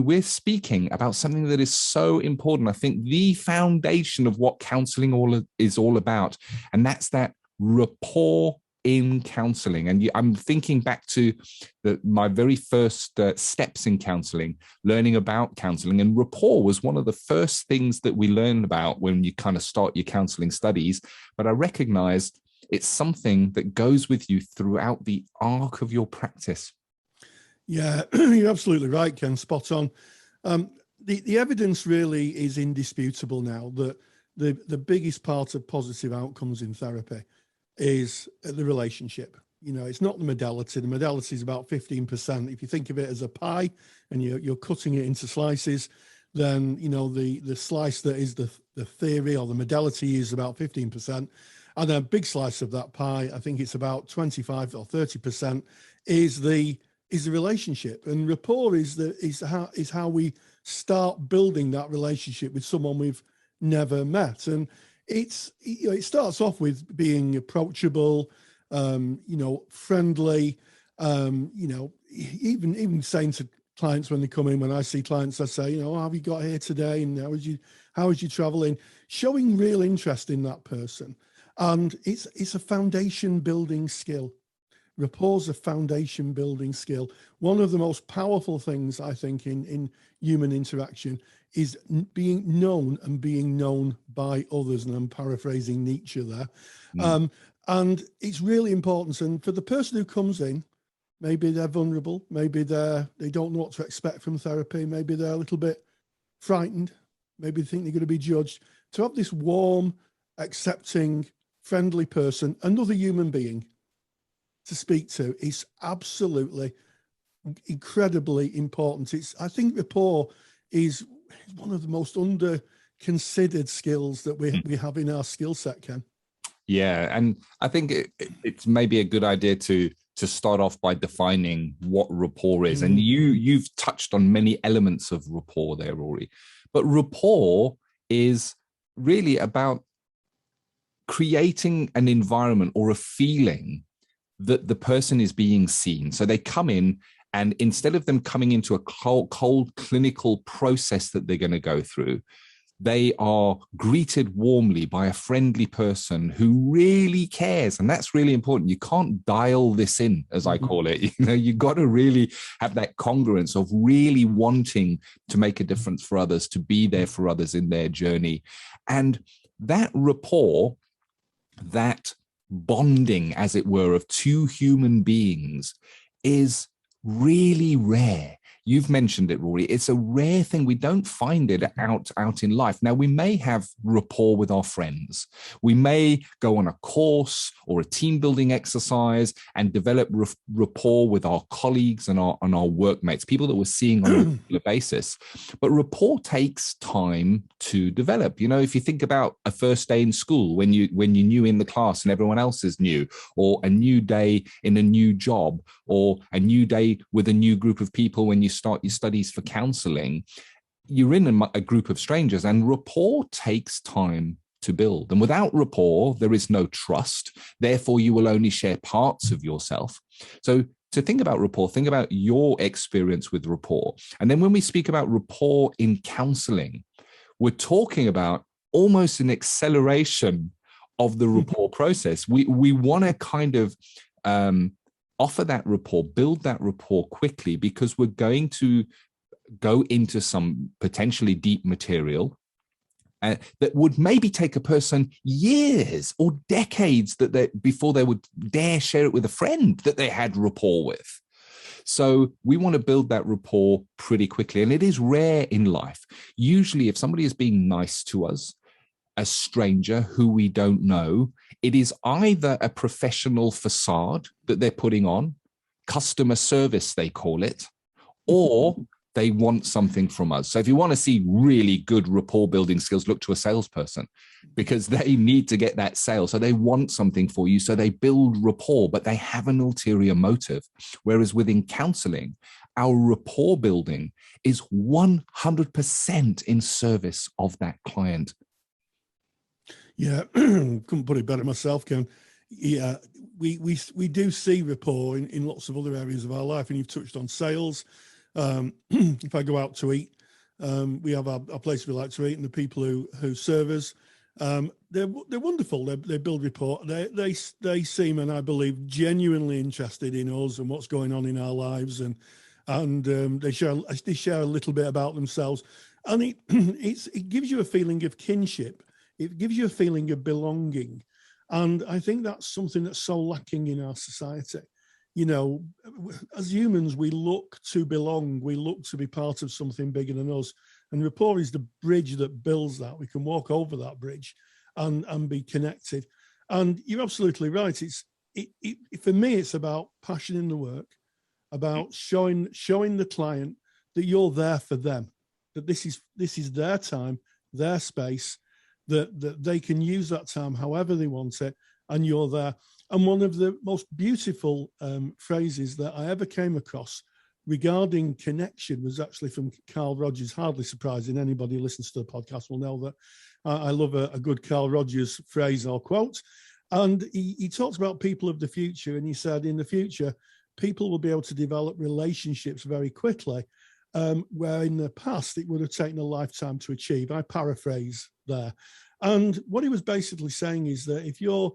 we're speaking about something that is so important. I think the foundation of what counselling is all about, and that's that rapport in counselling. And I'm thinking back to my very first steps in counselling, learning about counselling, and rapport was one of the first things that we learned about when you kind of start your counselling studies. But I recognized it's something that goes with you throughout the arc of your practice. Yeah, you're absolutely right, Ken. Spot on. The evidence really is indisputable now that the biggest part of positive outcomes in therapy is the relationship. You know, it's not the modality. The modality is about 15%. If you think of it as a pie and you're cutting it into slices, then, you know, the slice that is the theory or the modality is about 15%. And a big slice of that pie, I think it's about 25 or 30%, is the relationship. And rapport is how we start building that relationship with someone we've never met. And it starts off with being approachable, friendly, even saying to clients when they come in, when I see clients, I say, how have you got here today? And how was you traveling? Showing real interest in that person. And it's a foundation building skill. Rapport is a foundation building skill. One of the most powerful things, I think, in human interaction is being known and being known by others. And I'm paraphrasing Nietzsche there. And it's really important. And for the person who comes in, maybe they're vulnerable, maybe they don't know what to expect from therapy, maybe they're a little bit frightened, maybe they think they're going to be judged. To have this warm, accepting, friendly person, another human being to speak to, is absolutely incredibly important. I think rapport is one of the most under-considered skills that we have in our skill set, Ken. Yeah, and I think it's maybe a good idea to start off by defining what rapport is. And you've touched on many elements of rapport there, Rory. But rapport is really about creating an environment or a feeling that the person is being seen. So they come in, and instead of them coming into a cold clinical process that they're going to go through, they are greeted warmly by a friendly person who really cares. And that's really important. You can't dial this in, as I call it. You've got to really have that congruence of really wanting to make a difference for others, to be there for others in their journey. And that rapport, that bonding, as it were, of two human beings is really rare. You've mentioned it, Rory. It's a rare thing. We don't find it out in life. Now, we may have rapport with our friends. We may go on a course or a team building exercise and develop rapport with our colleagues and our workmates, people that we're seeing on a regular basis. But rapport takes time to develop. If you think about a first day in school, when you're new in the class and everyone else is new, or a new day in a new job, or a new day with a new group of people when you start your studies for counselling, you're in a group of strangers, and rapport takes time to build. And without rapport, there is no trust. Therefore, you will only share parts of yourself. So to think about rapport, think about your experience with rapport. And then when we speak about rapport in counselling, we're talking about almost an acceleration of the rapport process. We want to kind of offer that rapport, build that rapport quickly, because we're going to go into some potentially deep material that would maybe take a person years or decades before they would dare share it with a friend that they had rapport with. So we want to build that rapport pretty quickly. And it is rare in life. Usually if somebody is being nice to us, a stranger who we don't know, it is either a professional facade that they're putting on, customer service they call it, or they want something from us. So if you want to see really good rapport building skills, look to a salesperson, because they need to get that sale. So they want something for you. So they build rapport, but they have an ulterior motive. Whereas within counseling, our rapport building is 100% in service of that client. Yeah, couldn't put it better myself, Ken. Yeah, we do see rapport in lots of other areas of our life, and you've touched on sales. If I go out to eat, we have our place we like to eat, and the people who serve us, they're wonderful. They build rapport. They seem, and I believe, genuinely interested in us and what's going on in our lives, and they share a little bit about themselves, and it gives you a feeling of kinship. It gives you a feeling of belonging, and I think that's something that's so lacking in our society. You know, as humans, we look to belong. We look to be part of something bigger than us. And rapport is the bridge that builds that. We can walk over that bridge and be connected. And you're absolutely right. For me, it's about passion in the work, about showing the client that you're there for them, that this is their time, their space, that they can use that time however they want it, and you're there. And one of the most beautiful phrases that I ever came across regarding connection was actually from Carl Rogers. Hardly surprising. Anybody who listens to the podcast will know that I love a good Carl Rogers phrase or quote. And he talks about people of the future, and he said, in the future, people will be able to develop relationships very quickly, where in the past it would have taken a lifetime to achieve. I paraphrase there. And what he was basically saying is that if you're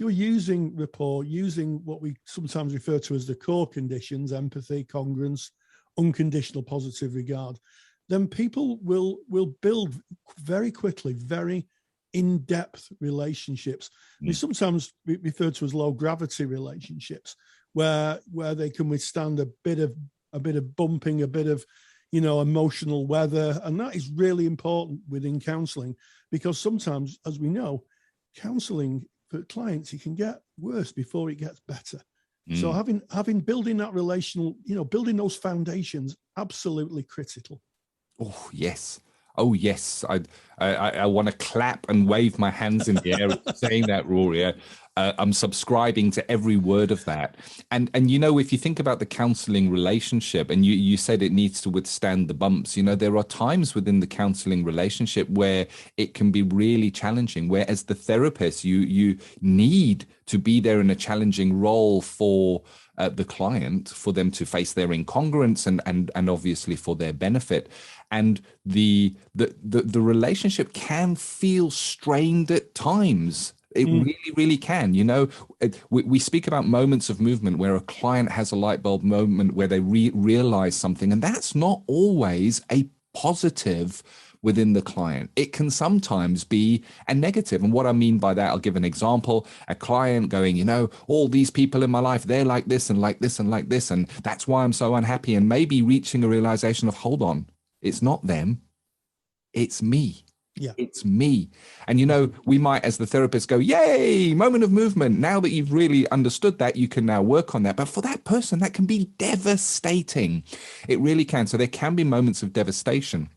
using rapport, using what we sometimes refer to as the core conditions, empathy, congruence, unconditional positive regard, then people will build very quickly, very in-depth relationships. We sometimes refer to as low gravity relationships, where they can withstand a bit of bumping, a bit of emotional weather, and that is really important within counselling, because sometimes, as we know, counselling for clients, it can get worse before it gets better. So having building that relational, building those foundations, absolutely critical. Oh yes. Oh yes. I want to clap and wave my hands in the air saying that, Rory. I'm subscribing to every word of that. And if you think about the counseling relationship, and you said it needs to withstand the bumps, there are times within the counseling relationship where it can be really challenging, where as the therapist, you need to be there in a challenging role for the client, for them to face their incongruence and obviously for their benefit. And the relationship can feel strained at times. It really, really can. We speak about moments of movement where a client has a light bulb moment where they realize something, and that's not always a positive within the client. It can sometimes be a negative. And what I mean by that, I'll give an example. A client going, all these people in my life, they're like this and like this and like this, and that's why I'm so unhappy. And maybe reaching a realization of, hold on, it's not them, it's me. Yeah. It's me. And, we might, as the therapist, go, yay, moment of movement. Now that you've really understood that, you can now work on that. But for that person, that can be devastating. It really can. So there can be moments of devastation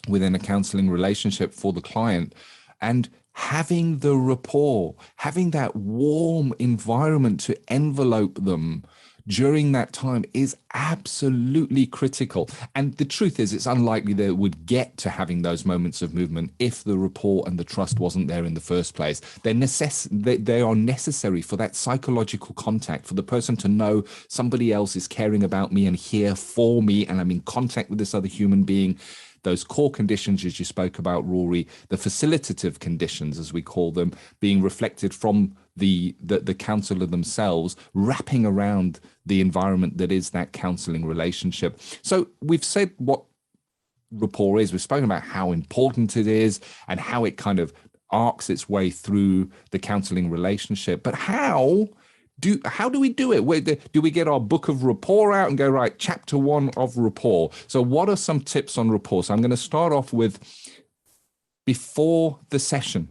within a counseling relationship for the client. And having the rapport, having that warm environment to envelope them during that time is absolutely critical. And the truth is, it's unlikely they would get to having those moments of movement if the rapport and the trust wasn't there in the first place. They are necessary for that psychological contact, for the person to know somebody else is caring about me and here for me, and I'm in contact with this other human being. Those core conditions, as you spoke about, Rory, the facilitative conditions, as we call them, being reflected from the counsellor themselves, wrapping around the environment that is that counselling relationship. So we've said what rapport is. We've spoken about how important it is and how it kind of arcs its way through the counselling relationship. But how do we do it? Do we get our book of rapport out and go, right, chapter 1 of rapport? So what are some tips on rapport? So I'm going to start off with before the session.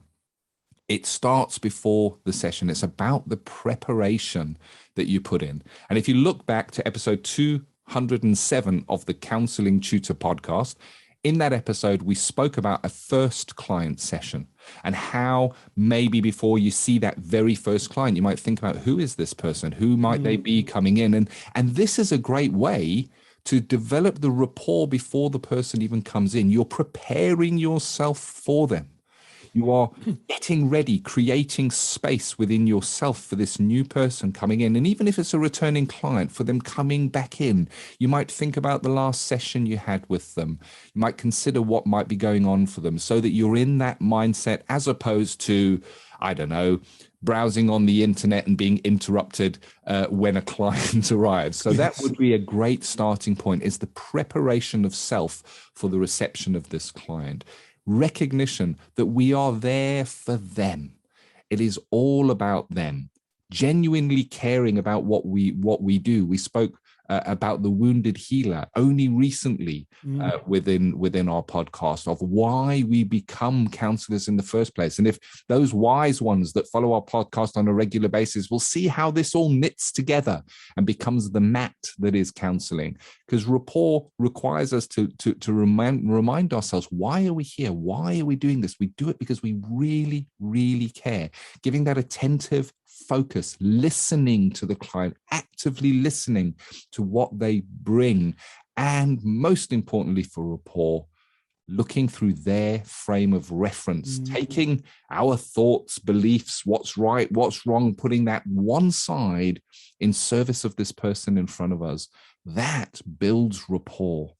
It starts before the session. It's about the preparation that you put in. And if you look back to episode 207 of the Counselling Tutor podcast, in that episode, we spoke about a first client session and how maybe before you see that very first client, you might think about, who is this person? Who might they be coming in? And this is a great way to develop the rapport before the person even comes in. You're preparing yourself for them. You are getting ready, creating space within yourself for this new person coming in. And even if it's a returning client, for them coming back in, you might think about the last session you had with them. You might consider what might be going on for them so that you're in that mindset, as opposed to, I don't know, browsing on the internet and being interrupted when a client arrives. So that would be a great starting point, is the preparation of self for the reception of this client. Recognition that we are there for them. It is all about them. Genuinely caring about what we do. We spoke about the wounded healer only recently within our podcast, of why we become counselors in the first place. And if those wise ones that follow our podcast on a regular basis will see how this all knits together and becomes the mat that is counseling, because rapport requires us to remind ourselves, why are we here? Why are we doing this? We do it because we really, really care. Giving that attentive focus, listening to the client, actively listening to what they bring, and most importantly for rapport, looking through their frame of reference, taking our thoughts, beliefs, what's right, what's wrong, putting that one side in service of this person in front of us. That builds rapport.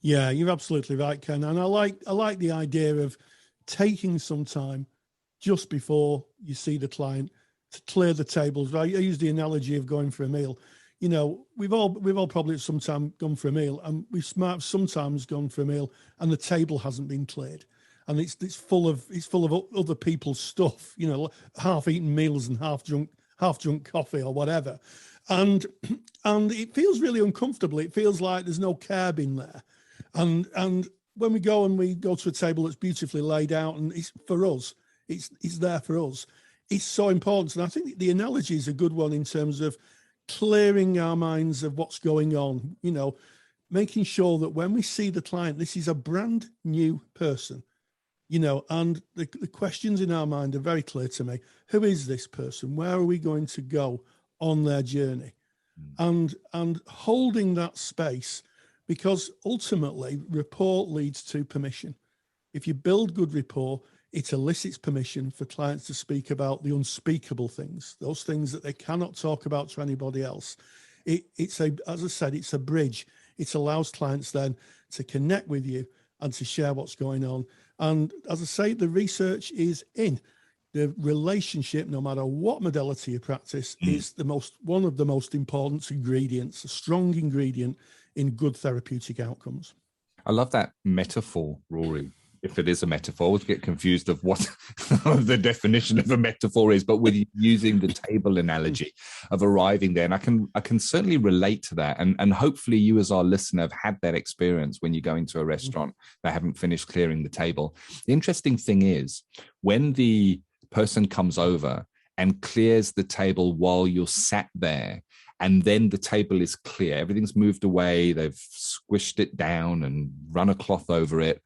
Yeah, you're absolutely right, Ken. And I like the idea of taking some time just before you see the client to clear the tables. I use the analogy of going for a meal. You know, we've all probably at some time gone for a meal, and we've sometimes gone for a meal and the table hasn't been cleared, and it's full of other people's stuff. You know, half-eaten meals and half-drunk coffee or whatever, and it feels really uncomfortable. It feels like there's no care bin there, and when we go to a table that's beautifully laid out, and it's for us, it's there for us. It's so important. And I think the analogy is a good one in terms of clearing our minds of what's going on, you know, making sure that when we see the client, this is a brand new person, you know, and the questions in our mind are very clear to me. Who is this person? Where are we going to go on their journey? And holding that space, because ultimately rapport leads to permission. If you build good rapport, it elicits permission for clients to speak about the unspeakable things, those things that they cannot talk about to anybody else. As I said, it's a bridge. It allows clients then to connect with you and to share what's going on. And as I say, the research is in. The relationship, no matter what modality you practice, is one of the most important ingredients, a strong ingredient in good therapeutic outcomes. I love that metaphor, Rory. If it is a metaphor, I always get confused of what the definition of a metaphor is, but with using the table analogy of arriving there. And I can certainly relate to that. And hopefully you as our listener have had that experience when you go into a restaurant that haven't finished clearing the table. The interesting thing is, when the person comes over and clears the table while you're sat there, and then the table is clear, everything's moved away, they've squished it down and run a cloth over it.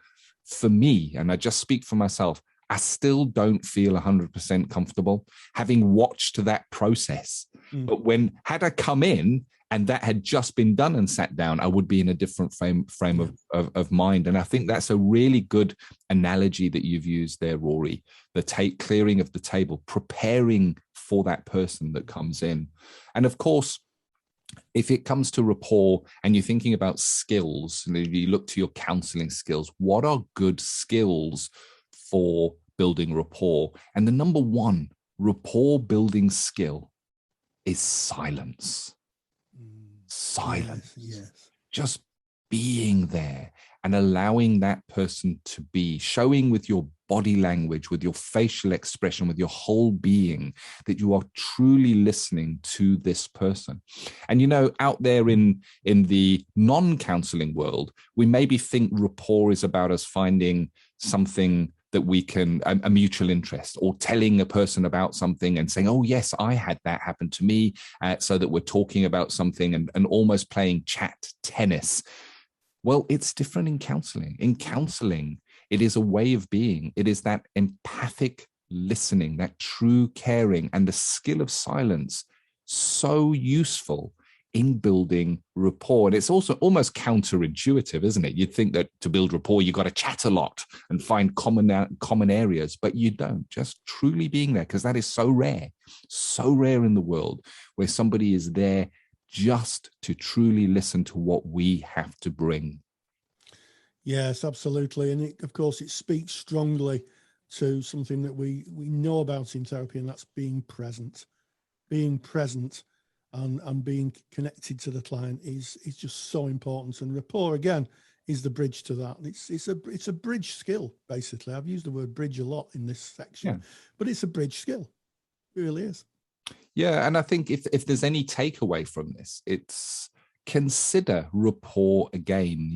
For me, and I just speak for myself, I still don't feel 100% comfortable having watched that process. But had I come in and that had just been done and sat down, I would be in a different frame of mind. And I think that's a really good analogy that you've used there, Rory, the clearing of the table, preparing for that person that comes in. And of course, if it comes to rapport and you're thinking about skills, you look to your counseling skills, what are good skills for building rapport? And the number one rapport building skill is silence. Silence. Yes. Just being there and allowing that person to be, showing with your body language, with your facial expression, with your whole being, that you are truly listening to this person. And, you know, out there in the non-counseling world, we maybe think rapport is about us finding something that we can, a mutual interest, or telling a person about something and saying, oh, yes, I had that happen to me, so that we're talking about something and almost playing chat tennis. Well, it's different in counseling. In counseling, it is a way of being. It is that empathic listening, that true caring, and the skill of silence, so useful in building rapport. And it's also almost counterintuitive, isn't it? You'd think that to build rapport, you've got to chat a lot and find common areas, but you don't. Just truly being there, because that is so rare in the world, where somebody is there just to truly listen to what we have to bring. Yes, absolutely. And of course, it speaks strongly to something that we know about in therapy, and that's being present. Being present and being connected to the client is just so important. And rapport, again, is the bridge to that. It's a bridge skill, basically. I've used the word bridge a lot in this section, but it's a bridge skill. It really is. Yeah, and I think if there's any takeaway from this, it's consider rapport again.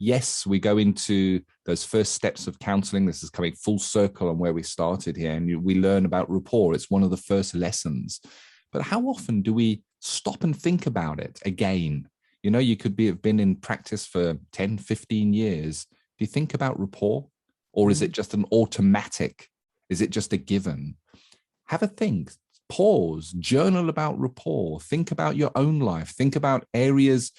Yes, we go into those first steps of counselling. This is coming full circle on where we started here, and we learn about rapport. It's one of the first lessons. But how often do we stop and think about it again? You could have been in practice for 10, 15 years. Do you think about rapport? Or is it just an automatic? Is it just a given? Have a think. Pause, journal about rapport, think about your own life, think about areas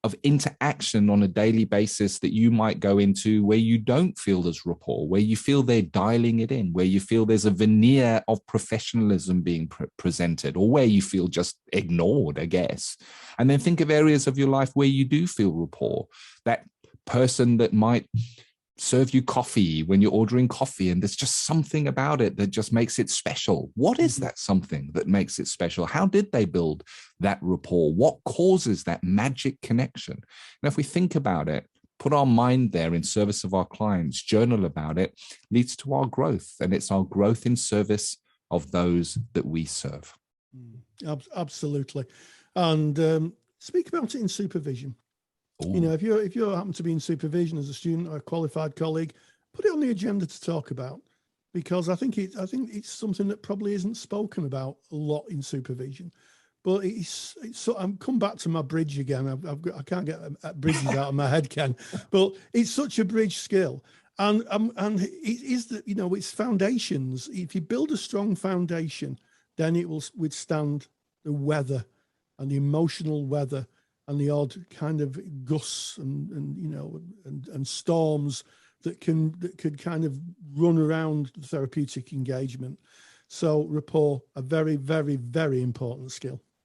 of interaction on a daily basis that you might go into where you don't feel there's rapport, where you feel they're dialing it in, where you feel there's a veneer of professionalism being presented, or where you feel just ignored, I guess. And then think of areas of your life where you do feel rapport. That person that might serve you coffee when you're ordering coffee, and there's just something about it that just makes it special. What is that something that makes it special? How did they build that rapport? What causes that magic connection? And if we think about it, put our mind there in service of our clients, journal about it, leads to our growth. And it's our growth in service of those that we serve. Absolutely. And speak about it in supervision. Ooh. If you happen to be in supervision as a student or a qualified colleague, put it on the agenda to talk about, because I think it's something that probably isn't spoken about a lot in supervision. But it's so I'm come back to my bridge again. I can't get bridges out of my head, Ken. But it's such a bridge skill, and it is that it's foundations. If you build a strong foundation, then it will withstand the weather and the emotional weather and the odd kind of gusts and storms that could kind of run around therapeutic engagement. So rapport, a very, very, very important skill.